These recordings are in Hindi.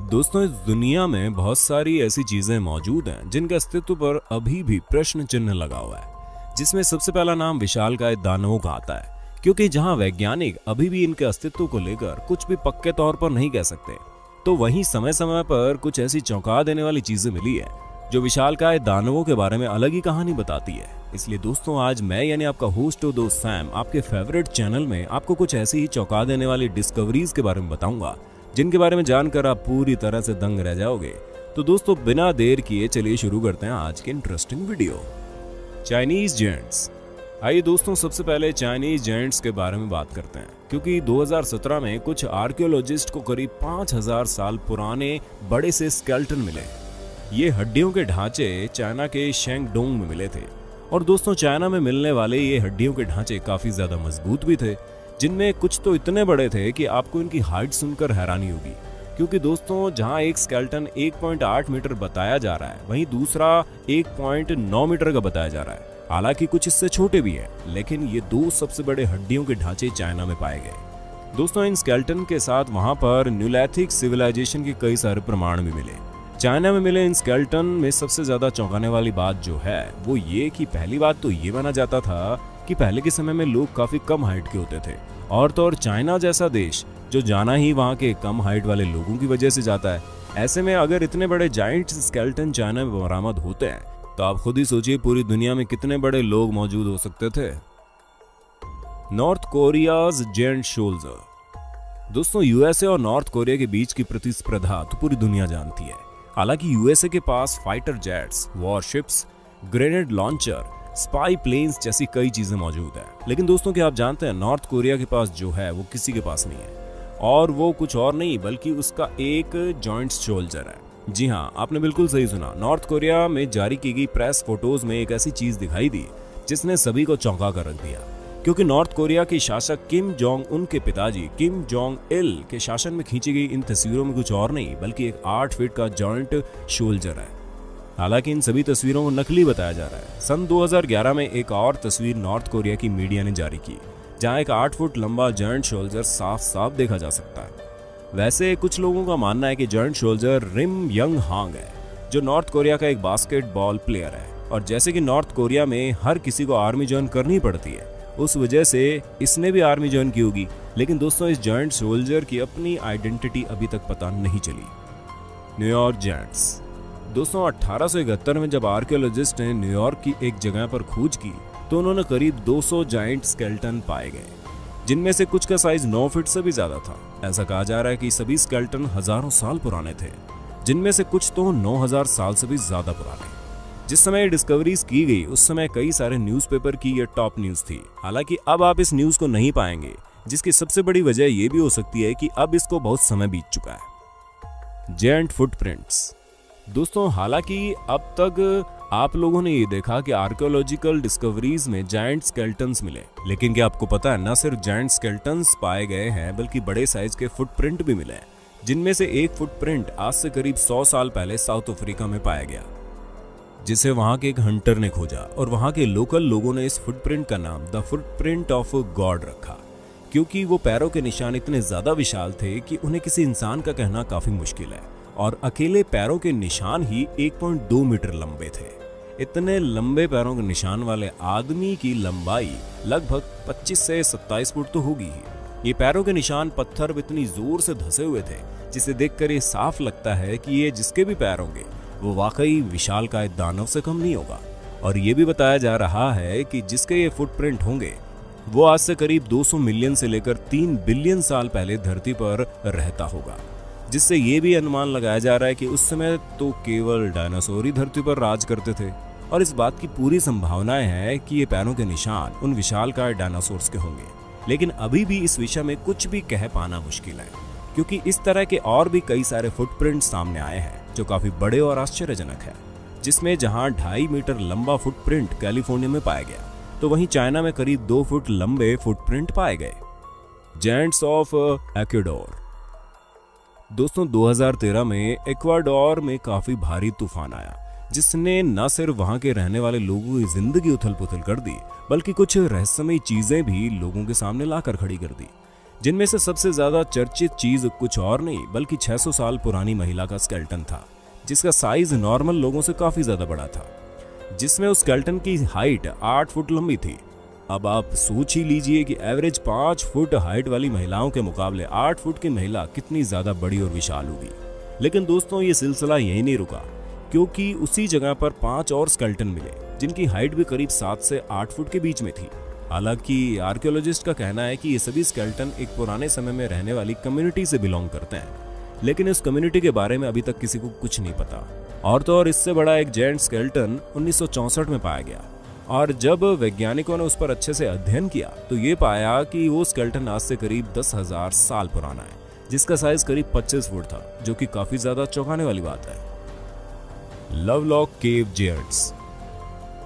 दोस्तों, इस दुनिया में बहुत सारी ऐसी चीजें मौजूद हैं जिनके अस्तित्व पर अभी भी प्रश्न चिन्ह लगा हुआ है, जिसमें सबसे पहला नाम विशालकाय दानवों का आता है, क्योंकि जहां वैज्ञानिक अभी भी इनके अस्तित्व को लेकर कुछ भी पक्के तौर पर नहीं कह सकते, तो वहीं समय समय पर कुछ ऐसी चौंका देने वाली चीजें मिली है जो विशालकाय दानवों के बारे में अलग ही कहानी बताती है। इसलिए दोस्तों, आज मैं यानी आपका होस्ट और दोस्त सैम आपके फेवरेट चैनल में आपको कुछ ऐसी ही चौंका देने वाली डिस्कवरीज के बारे में बताऊंगा जिनके बारे में जानकर आप पूरी तरह से दंग रह जाओगे। तो दोस्तों, बिना देर किए चलिए शुरू करते हैं आज की इंटरेस्टिंग वीडियो। Chinese giants. आइए दोस्तों, सबसे पहले चाइनीज जायंट्स के बारे में बात करते हैं, क्योंकि 2017 में कुछ आर्कियोलॉजिस्ट को करीब 5000 साल पुराने बड़े से स्केलेटन मिले। ये हड्डियों के ढांचे चाइना के शेंगडोंग में मिले थे। और दोस्तों, चाइना में मिलने वाले ये हड्डियों के ढांचे काफी ज्यादा मजबूत भी थे, जिनमें कुछ तो इतने बड़े थे कि आपको इनकी हाइट सुनकर हैरानी होगी। क्योंकि दोस्तों, जहां एक स्केलेटन 1.8 मीटर बताया जा रहा है, वहीं दूसरा 1.9 मीटर का बताया जा रहा है। हालांकि कुछ इससे छोटे भी हैं, लेकिन ये दो सबसे बड़े हड्डियों के ढांचे चाइना में पाए गए। दोस्तों, इन स्केलेटन के साथ वहां पर न्यूलिथिक सिविलाइजेशन के कई सारे प्रमाण भी मिले। चाइना में मिले इन स्केलेटन में सबसे ज्यादा चौंकाने वाली बात जो है वो ये कि पहली बात तो ये माना जाता था कि पहले के समय में लोग काफी कम हाइट के होते थे, और तो और चाइना जैसा देश जो जाना ही वहाँ के कम हाइट वाले लोगों की वजह से जाता है। ऐसे में अगर इतने बड़े जायंट स्केलेटन चाइना में बरामद होते हैं तो आप खुद ही सोचिए पूरी दुनिया में कितने बड़े लोग मौजूद हो सकते थे। North Korea's giant soldier. दोस्तों, यूएसए और नॉर्थ कोरिया के बीच की प्रतिस्पर्धा तो पूरी दुनिया जानती है। हालांकि यूएसए के पास fighter jets, warships, grenade launcher, spy planes जैसी कई चीजें मौजूद है, लेकिन दोस्तों, क्या आप जानते हैं नॉर्थ कोरिया के पास जो है वो किसी के पास नहीं है, और वो कुछ और नहीं बल्कि उसका एक जॉइंट शोल्जर है। जी हाँ, आपने बिल्कुल सही सुना। नॉर्थ कोरिया में जारी की गई प्रेस फोटोज में एक ऐसी चीज दिखाई दी जिसने सभी को चौंका कर रख दिया, क्योंकि नॉर्थ कोरिया के शासक किम जोंग उन के पिताजी किम जोंग इल के शासन में खींची गई इन तस्वीरों में कुछ और नहीं बल्कि एक 8 फीट का जॉइंट शोल्जर है। हालांकि इन सभी तस्वीरों को नकली बताया जा रहा है। सन 2011 में एक और तस्वीर नॉर्थ कोरिया की मीडिया ने जारी की, जहां एक 8 फुट लंबा जॉइंट शोल्जर साफ साफ देखा जा सकता है। वैसे कुछ लोगों का मानना है कि जॉइंट शोल्जर रिम यंग हांग है, जो नॉर्थ कोरिया का एक बास्केटबॉल प्लेयर है, और जैसे कि नॉर्थ कोरिया में हर किसी को आर्मी ज्वाइन करनी पड़ती है, उस वजह से इसने भी आर्मी ज्वाइन की होगी। लेकिन दोस्तों, इस जॉइंट शोल्जर की अपनी आइडेंटिटी अभी तक पता नहीं चली। New York giants. दोस्तों, 1871 में जब आर्कियोलॉजिस्ट ने न्यूयॉर्क की एक जगह पर खोज की तो उन्होंने करीब 200 जायंट स्केलेटन पाए गए, जिनमें से कुछ का साइज 9 फीट से भी ज्यादा था। ऐसा कहा जा रहा है कि सभी स्केलेटन हजारों साल पुराने थे, जिनमें से कुछ तो 9000 साल से भी ज्यादा पुराने। जिस समय डिस्कवरीज की गई उस समय कई सारे न्यूज़पेपर की ये टॉप न्यूज थी। हालांकि अब आप इस न्यूज को नहीं पाएंगे, जिसकी सबसे बड़ी वजह यह भी हो सकती है कि अब इसको बहुत समय बीत चुका है। Giant footprints. दोस्तों, हालांकि अब तक आप लोगों ने ये देखा कि आर्कियोलॉजिकल डिस्कवरीज में जायंट स्केलेटन्स मिले, लेकिन क्या आपको पता है न सिर्फ जायंट स्केलेटन्स पाए गए हैं बल्कि बड़े साइज के फुटप्रिंट भी मिले हैं, जिनमें से एक फुटप्रिंट आज से करीब 100 साल पहले साउथ अफ्रीका में पाया गया, जिसे वहां के एक हंटर ने खोजा, और वहां के लोकल लोगों ने इस फुटप्रिंट का नाम द फुटप्रिंट ऑफ गॉड रखा, क्योंकि वो पैरों के निशान इतने ज्यादा विशाल थे कि उन्हें किसी इंसान का कहना काफी मुश्किल है, और अकेले पैरों के निशान ही 1.2 मीटर लंबे थे। इतने लंबे पैरों के निशान वाले आदमी की लंबाई लगभग 25 से 27 फुट तो होगी ही। ये पैरों के निशान पत्थर पर इतनी जोर से धंसे हुए थे, जिसे देखकर ये साफ लगता है कि ये जिसके भी पैर होंगे वो वाकई विशालकाय दानव से कम नहीं होगा। और ये भी बताया जा रहा है कि जिसके ये फुटप्रिंट होंगे वो आज से करीब 200 मिलियन से लेकर 3 बिलियन साल पहले धरती पर रहता होगा, जिससे ये भी अनुमान लगाया जा रहा है कि उस समय तो केवल डायनासोर ही धरती पर राज करते थे। और इस बात की पूरी संभावनाएं हैं कि ये पैरों के निशान उन विशालकाय डायनासोर्स के होंगे, लेकिन अभी भी इस विषय में कुछ भी कह पाना मुश्किल है, क्योंकि इस तरह के और भी कई सारे फुटप्रिंट सामने आए हैं जो काफी बड़े और आश्चर्यजनक है। जिसमें जहां 2.5 मीटर लंबा फुटप्रिंट कैलिफोर्निया में पाया गया, तो वहीं चाइना में करीब 2 फुट लंबे फुटप्रिंट पाए गए। Giants of Ecuador. दोस्तों, 2013 में इक्वाडोर में काफी भारी तूफान आया, जिसने न सिर्फ वहां के रहने वाले लोगों की जिंदगी उथल पुथल कर दी, बल्कि कुछ रहस्यमयी चीजें भी लोगों के सामने लाकर खड़ी कर दी। जिनमें से सबसे ज्यादा चर्चित चीज कुछ और नहीं बल्कि 600 साल पुरानी महिला का स्केलेटन था, जिसका साइज नॉर्मल लोगों से काफी ज्यादा बड़ा था, जिसमें उस स्केलेटन की हाइट 8 फुट लंबी थी। अब आप सोच ही लीजिए कि एवरेज 5 फुट हाइट वाली महिलाओं के मुकाबले 8 फुट की महिला कितनी ज्यादा बड़ी और विशाल होगी। लेकिन दोस्तों ये सिलसिला यहीं नहीं रुका, क्योंकि उसी जगह पर 5 और स्केलेटन मिले जिनकी हाइट भी करीब 7 से 8 फुट के बीच में थी। हालांकि आर्कियोलॉजिस्ट का कहना है कि ये सभी स्केलेटन एक पुराने समय में रहने वाली कम्युनिटी से बिलोंग करते हैं, लेकिन इस कम्युनिटी के बारे में अभी तक किसी को कुछ नहीं पता। और तो और इससे बड़ा एक जायंट स्केलेटन 1964 में पाया गया, और जब वैज्ञानिकों ने उस पर अच्छे से अध्ययन किया तो ये पाया कि वो स्केलेटन आज से करीब 10,000 साल पुराना है, जिसका साइज करीब 25 फुट था, जो कि काफी ज्यादा चौंकाने वाली बात है। लवलॉक केव जायंट्स।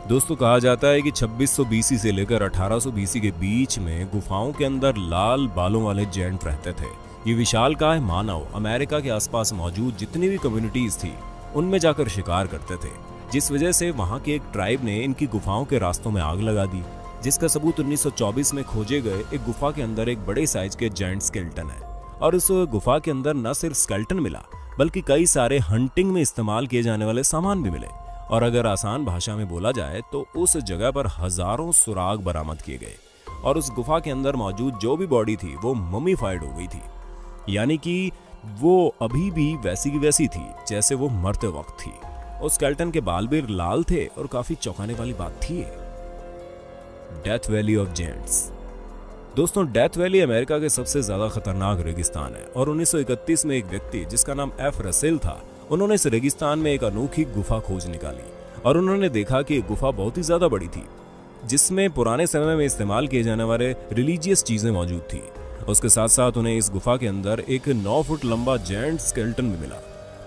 दोस्तों कहा जाता है कि 2600 बीसी से लेकर 1800 बीसी के बीच में गुफाओं के अंदर लाल बालों वाले जायंट रहते थे। ये विशालकाय मानव अमेरिका के आसपास मौजूद जितनी भी कम्युनिटीज थी उनमें जाकर शिकार करते थे, जिस वजह से वहां के एक ट्राइब ने इनकी गुफाओं के रास्तों में आग लगा दी, जिसका सबूत 1924 में खोजे गए एक गुफा के अंदर एक बड़े साइज के जायंट स्केलेटन है। और उस गुफा के अंदर न सिर्फ स्केलेटन मिला बल्कि कई सारे हंटिंग में इस्तेमाल किए जाने वाले सामान भी मिले, और अगर आसान भाषा में बोला जाए तो उस जगह पर हजारों सुराग बरामद किए गए, और उस गुफा के अंदर मौजूद जो भी बॉडी थी वो ममीफाइड हो गई थी, यानी कि वो अभी भी वैसी की वैसी थी जैसे वो मरते वक्त थी। उस स्केलेटन के बाल भी लाल थे, और काफी चौंकाने वाली बात थी। Death valley of giants. दोस्तों डेथ वैली अमेरिका के सबसे ज्यादा खतरनाक रेगिस्तान है, और 1931 में एक व्यक्ति जिसका नाम एफ रसेल था, उन्होंने इस रेगिस्तान में एक अनोखी गुफा खोज निकाली, और उन्होंने देखा कि एक गुफा बहुत ही ज्यादा बड़ी थी, जिसमें पुराने समय में इस्तेमाल किए जाने वाले रिलीजियस चीजें मौजूद थी। उसके साथ साथ उन्हें इस गुफा के अंदर एक 9 फुट लंबा जायंट स्केलेटन भी मिला।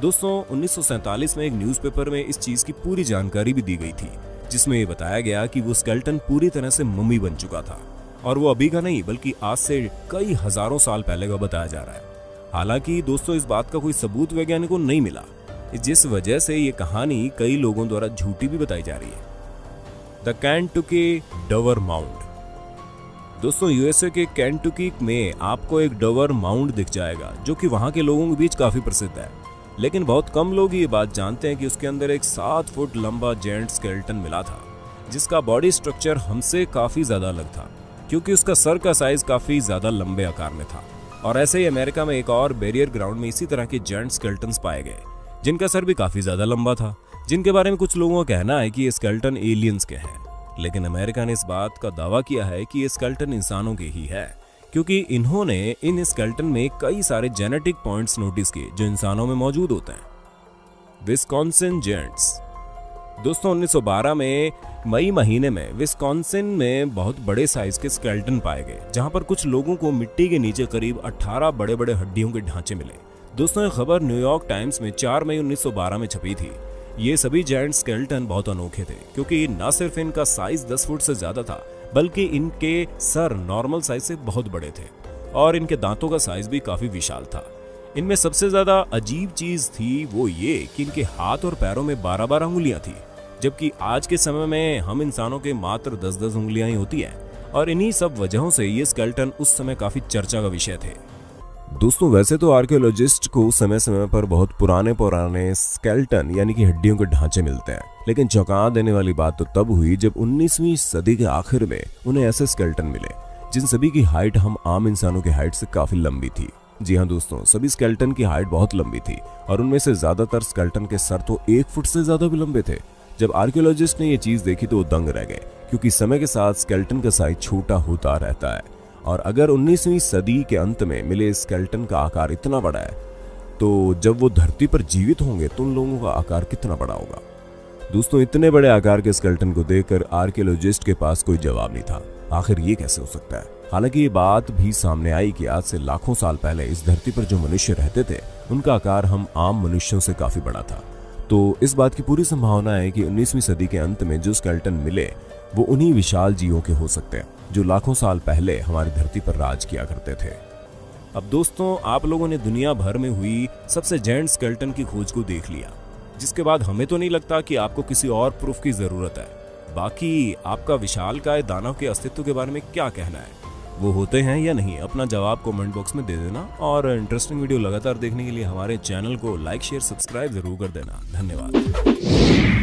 दोस्तों 1947 में एक न्यूज़पेपर में इस चीज की पूरी जानकारी भी दी गई थी, जिसमें ये बताया गया कि वो स्केलेटन पूरी तरह से मम्मी बन चुका था, और वो अभी का नहीं बल्कि आज से कई हजारों साल पहले का बताया जा रहा है। हालांकि दोस्तों इस बात का कोई सबूत वैज्ञानिकों को नहीं मिला, जिस वजह से ये कहानी कई लोगों द्वारा झूठी भी बताई जा रही है। The Kentucky डवर mound. दोस्तों यूएसए के केंटुकी में आपको एक डवर माउंड दिख जाएगा, जो कि वहां के लोगों के बीच काफी प्रसिद्ध है, लेकिन बहुत कम लोग ये बात जानते हैं कि उसके अंदर एक 7 फुट लंबा जायंट स्केलेटन मिला था, जिसका बॉडी स्ट्रक्चर हमसे काफी ज्यादा अलग था, क्योंकि उसका सर का साइज काफी ज्यादा लंबे आकार में था। और ऐसे ही अमेरिका में एक और बैरियर ग्राउंड में इसी तरह के जायंट स्केलेटन्स पाए गए, जिनका सर भी काफी ज्यादा लंबा था, जिनके बारे में कुछ लोगों का कहना है कि ये स्केलेटन एलियंस के हैं। लेकिन अमेरिका ने इस बात का दावा किया है कि ये स्केलेटन इंसानों के ही है, क्योंकि इन्होंने इन स्केलेटन में कई सारे जेनेटिक पॉइंट्स नोटिस किए जो इंसानों में मौजूद होते हैं। Wisconsin giants. दोस्तों 1912 में मई महीने में विस्कॉन्सिन में बहुत बड़े साइज के स्केलेटन पाए गए, जहां पर कुछ लोगों को मिट्टी के नीचे करीब 18 बड़े बड़े हड्डियों के ढांचे मिले। दोस्तों ये खबर न्यूयॉर्क टाइम्स में 4 मई 1912 में छपी थी। ये सभी जायंट स्केलेटन बहुत अनोखे थे, क्योंकि न सिर्फ इनका साइज 10 फुट से ज्यादा था, बल्कि इनके सर नॉर्मल साइज से बहुत बड़े थे, और इनके दांतों का साइज भी काफी विशाल था। इनमें सबसे ज्यादा अजीब चीज थी वो ये कि इनके हाथ और पैरों में 12-12 उंगलियां थी, जबकि आज के समय में हम इंसानों के मात्र 10-10 उंगलियां ही होती हैं, और इन्हीं सब वजहों से ये स्केलेटन उस समय काफी चर्चा का विषय थे। दोस्तों वैसे तो आर्कियोलॉजिस्ट को समय समय पर बहुत पुराने स्केलेटन यानी कि हड्डियों के ढांचे मिलते हैं, लेकिन चौंका देने वाली बात तो तब हुई जब 19वीं सदी के आखिर में उन्हें ऐसे स्केलेटन मिले जिन सभी की हाइट हम आम इंसानों की हाइट से काफी लंबी थी। जी हाँ दोस्तों, सभी स्केलेटन की हाइट बहुत लंबी थी, और उनमें से ज्यादातर स्केलेटन के सर तो 1 फुट से ज्यादा भी लंबे थे। जब आर्कियोलॉजिस्ट ने ये चीज देखी तो वो दंग रह गए, क्योंकि समय के साथ स्केलेटन का साइज छोटा होता रहता है, और अगर 19वीं सदी के अंत में मिले स्केलेटन का आकार इतना बड़ा है, तो जब वो धरती पर जीवित होंगे तो उन लोगों का आकार कितना बड़ा होगा। दोस्तों इतने बड़े आकार के स्केलेटन को देखकर आर्कियोलॉजिस्ट के पास कोई जवाब नहीं था, आखिर ये कैसे हो सकता है। हालांकि ये बात भी सामने आई कि आज से लाखों साल पहले इस धरती पर जो मनुष्य रहते थे उनका आकार हम आम मनुष्यों से काफी बड़ा था। तो इस बात की पूरी संभावना है कि 19वीं सदी के अंत में जो स्केलेटन मिले वो उन्हीं विशाल जीवों के हो सकते हैं जो लाखों साल पहले हमारी धरती पर राज किया करते थे। अब दोस्तों आप लोगों ने दुनिया भर में हुई सबसे जायंट स्केलेटन की खोज को देख लिया, जिसके बाद हमें तो नहीं लगता कि आपको किसी और प्रूफ की जरूरत है। बाकी आपका विशालकाय दानव के अस्तित्व के बारे में क्या कहना है, वो होते हैं या नहीं, अपना जवाब कमेंट बॉक्स में दे देना। और इंटरेस्टिंग वीडियो लगातार देखने के लिए हमारे चैनल को लाइक शेयर सब्सक्राइब जरूर कर देना। धन्यवाद।